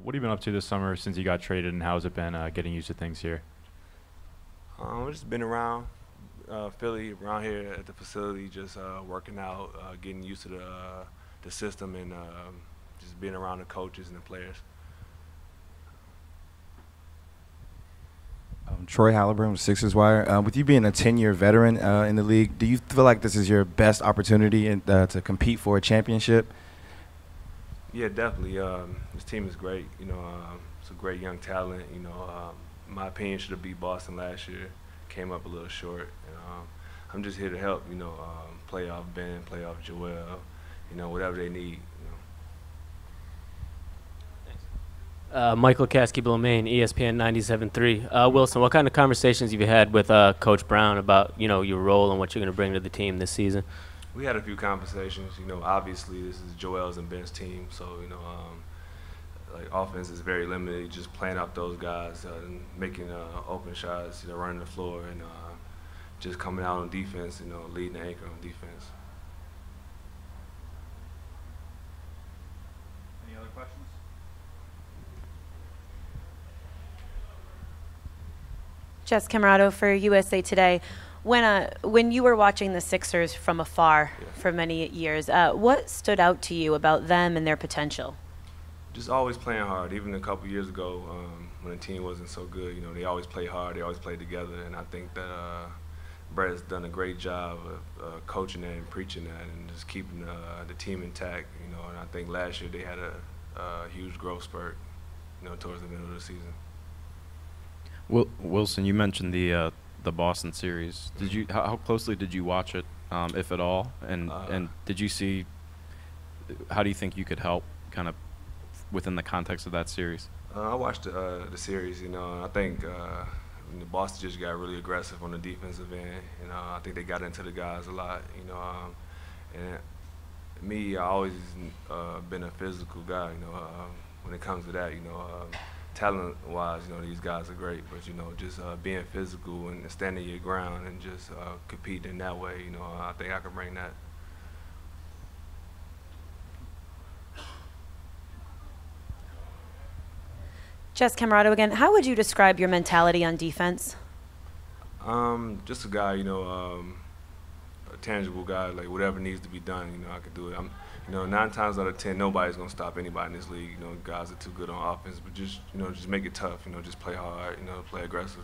what have you been up to this summer since you got traded, and how's it been getting used to things here? I've just been around Philly, around here at the facility, just working out, getting used to the system, and just being around the coaches and the players. Troy Halliburton with Sixers Wire. With you being a 10-year veteran in the league, do you feel like this is your best opportunity to compete for a championship? Yeah, definitely. This team is great. It's a great young talent. In my opinion, should have beat Boston last year. Came up a little short. I'm just here to help. Playoff Ben, playoff Joel. Whatever they need. Michael Caskey-Blamain, ESPN 97.3. Wilson, what kind of conversations have you had with Coach Brown about your role and what you're going to bring to the team this season? We had a few conversations. Obviously this is Joel's and Ben's team, so like offense is very limited. Just playing out those guys, and making open shots, running the floor, and just coming out on defense. Leading the anchor on defense. Any other questions? Jess Camerato for USA Today. When you were watching the Sixers from afar for many years, what stood out to you about them and their potential? Just always playing hard. Even a couple years ago, when the team wasn't so good, they always play hard. They always play together, and I think that Brett has done a great job of coaching that and preaching that, and just keeping the team intact. And I think last year they had a huge growth spurt, towards the middle of the season. Wilson, you mentioned the Boston series. How closely did you watch it, if at all? And did you see? How do you think you could help, kind of, within the context of that series? I watched the series. And I think Boston just got really aggressive on the defensive end. I think they got into the guys a lot. And me, I always been a physical guy. When it comes to that, talent-wise, these guys are great, but just being physical and standing your ground and just competing in that way, I think I can bring that. Jess Camerato again. How would you describe your mentality on defense? Just a guy, a tangible guy. Like whatever needs to be done, I could do it. 9 times out of 10, nobody's gonna stop anybody in this league. Guys are too good on offense, but just make it tough. Just play hard. Play aggressive.